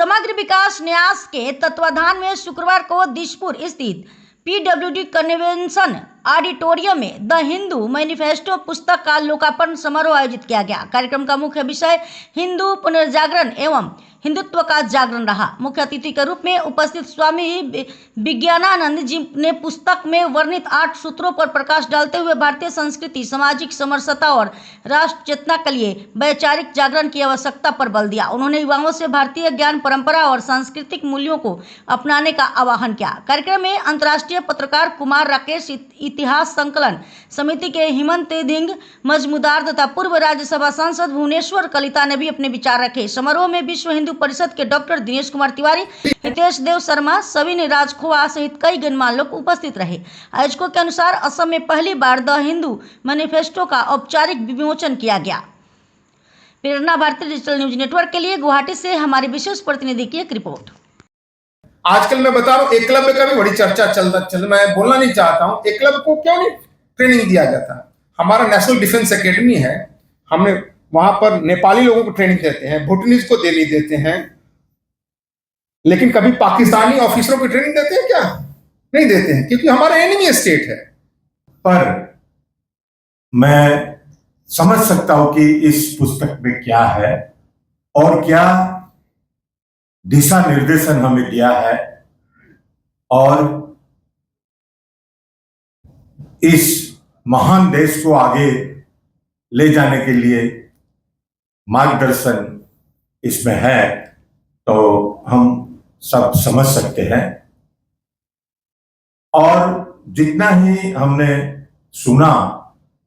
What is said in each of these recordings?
समग्र विकास न्यास के तत्वाधान में शुक्रवार को दिशपुर स्थित PWD कन्वेंशन ऑडिटोरियम में द हिंदू मैनिफेस्टो पुस्तक का लोकार्पण समारोह आयोजित किया गया। कार्यक्रम का मुख्य विषय हिंदू पुनर्जागरण एवं हिंदुत्व का जागरण रहा। मुख्य अतिथि के रूप में उपस्थित स्वामी विज्ञानानंद जी ने पुस्तक में वर्णित 8 सूत्रों पर प्रकाश डालते हुए भारतीय संस्कृति, सामाजिक समरसता और राष्ट्र चेतना के लिए वैचारिक जागरण की आवश्यकता पर बल दिया। उन्होंने युवाओं से भारतीय ज्ञान परंपरा और सांस्कृतिक मूल्यों को अपनाने का आह्वान किया। कार्यक्रम में अंतर्राष्ट्रीय पत्रकार कुमार राकेश, इतिहास संकलन समिति के हिमंत धिंग मजमूदार तथा पूर्व राज्यसभा सांसद भुवनेश्वर कलिता ने भी अपने विचार रखे। समारोह में विश्व हिंदू परिषद के डॉक्टर दिनेश कुमार तिवारी, हितेश देव शर्मा, सविन राजखोवा सहित कई गणमान्य लोग उपस्थित रहे। आयोजकों के अनुसार असम में पहली बार द हिंदू मैनिफेस्टो का औपचारिक विमोचन किया गया। प्रेरणा भारतीय डिजिटल न्यूज नेटवर्क के लिए गुवाहाटी से हमारे विशेष प्रतिनिधि की एक रिपोर्ट। आजकल मैं बता रहा हूँ एकलव्य का भी बड़ी चर्चा चल मैं बोलना नहीं चाहता हूँ। एकलव्य को क्यों नहीं ट्रेनिंग दिया जाता? हमारा नेशनल डिफेंस एकेडमी है, हमने वहां पर नेपाली लोगों को ट्रेनिंग देते हैं, भूटानीज को नहीं देते हैं, लेकिन कभी पाकिस्तानी ऑफिसरों को ट्रेनिंग देते हैं क्या? नहीं देते हैं, क्योंकि हमारा एनिमी स्टेट है। पर मैं समझ सकता हूं कि इस पुस्तक में क्या है और क्या दिशा निर्देशन हमें दिया है, और इस महान देश को आगे ले जाने के लिए मार्गदर्शन इसमें है, तो हम सब समझ सकते हैं। और जितना ही हमने सुना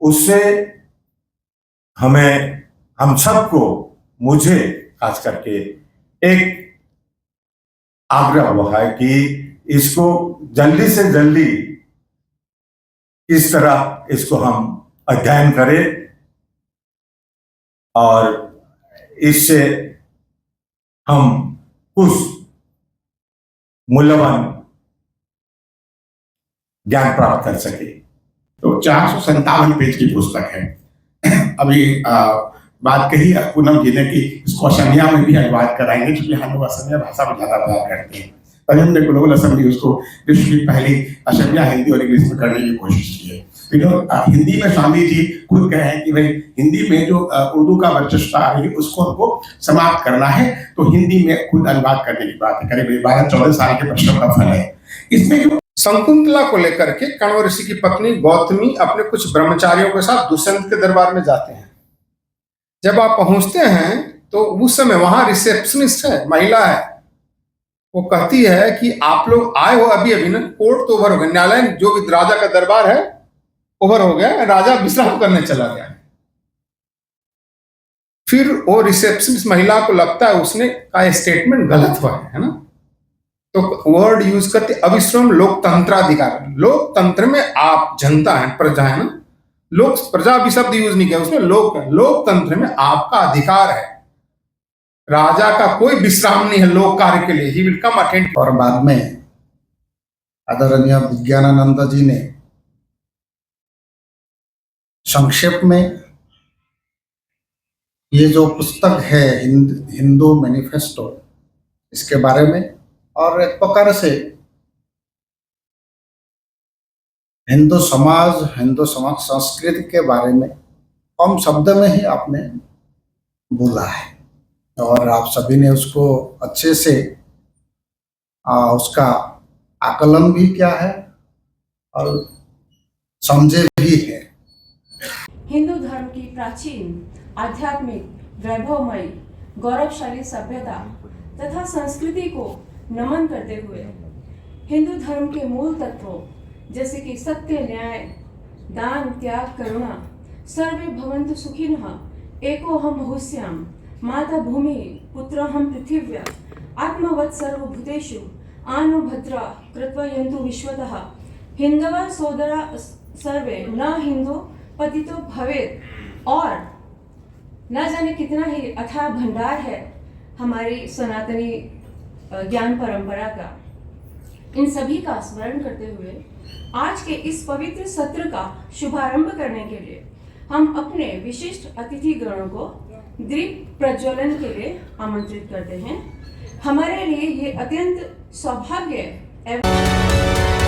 उससे हम सबको, मुझे खास करके एक आग्रह हुआ है कि इसको जल्दी से जल्दी इस तरह इसको हम अध्ययन करें और इससे हम कुछ मूल्यवान ज्ञान प्राप्त कर सके। तो 457 पेज की पुस्तक है। अभी बात कही पूनम जी ने कि इसको असमिया में भी अनुवाद कराएंगे, क्योंकि हम लोग असमिया भाषा में ज्यादा प्यार करते हैं। और हमने ग्लोबल असेंबली उसको विश्व की पहली असमिया, हिंदी और इंग्लिश में करने की कोशिश की है। हिंदी में स्वामी जी खुद कहे हैं कि भाई हिंदी में जो उर्दू का वर्चस्व आ रही है उसको हमको समाप्त करना है, तो हिंदी में खुद अनुवाद करने की बात है। करीब 12-14 साल के परिश्रम का फल है। इसमें जो शकुंतला को लेकर के कण्व ऋषि की पत्नी गौतमी अपने कुछ ब्रह्मचारियों के साथ दुष्यंत के दरबार में जाते हैं। जब आप पहुंचते हैं तो उस समय वहां रिसेप्शनिस्ट है, महिला है, वो कहती है कि आप लोग आए हो अभी अभी ना, कोर्ट तो ओवर हो गया, न्यायालय जो भी राजा का दरबार है ओवर हो गया, राजा विश्राम करने चला गया। फिर वो रिसेप्शनिस्ट महिला को लगता है उसने का स्टेटमेंट गलत हुआ है ना, तो वर्ड यूज करते अविश्रम लोकतंत्राधिकार। लोकतंत्र में आप जनता है, प्रजा है ना, लोक प्रजा भी शब्द यूज नहीं किया उसमें, लोकतंत्र में आपका अधिकार है, राजा का कोई विश्राम नहीं है लोक कार्य के लिए, ही विल कम अटेंड। और बाद में आदरणीय विज्ञानानंद जी ने संक्षेप में ये जो पुस्तक है हिंदू मैनिफेस्टो, इसके बारे में और एक प्रकार से हिंदू समाज संस्कृति के बारे में कम शब्द में ही आपने बोला है, और आप सभी ने उसको अच्छे से उसका आकलन भी किया है और समझे भी है। हिंदू धर्म की प्राचीन आध्यात्मिक वैभवमयी गौरवशाली सभ्यता तथा संस्कृति को नमन करते हुए हिंदू धर्म के मूल तत्वों जैसे कि सत्य, न्याय, दान, त्याग, करुणा, सर्वे भवन्तु सुखिनः, एको हम बहुश्याम, माता भूमि पुत्रहम पृथिव्या, आत्मवत् सर्वभूतेषु आनो भद्रा कृत्वा यन्तु विश्वतः, हिंदवा सोदरा सर्वे न हिंदू पतितो भवेत्, और न जाने कितना ही अथाह भंडार है हमारी सनातनी ज्ञान परंपरा का। इन सभी का स्मरण करते हुए आज के इस पवित्र सत्र का शुभारंभ करने के लिए हम अपने विशिष्ट अतिथि गणों को दीप प्रज्वलन के लिए आमंत्रित करते हैं। हमारे लिए ये अत्यंत सौभाग्य एवं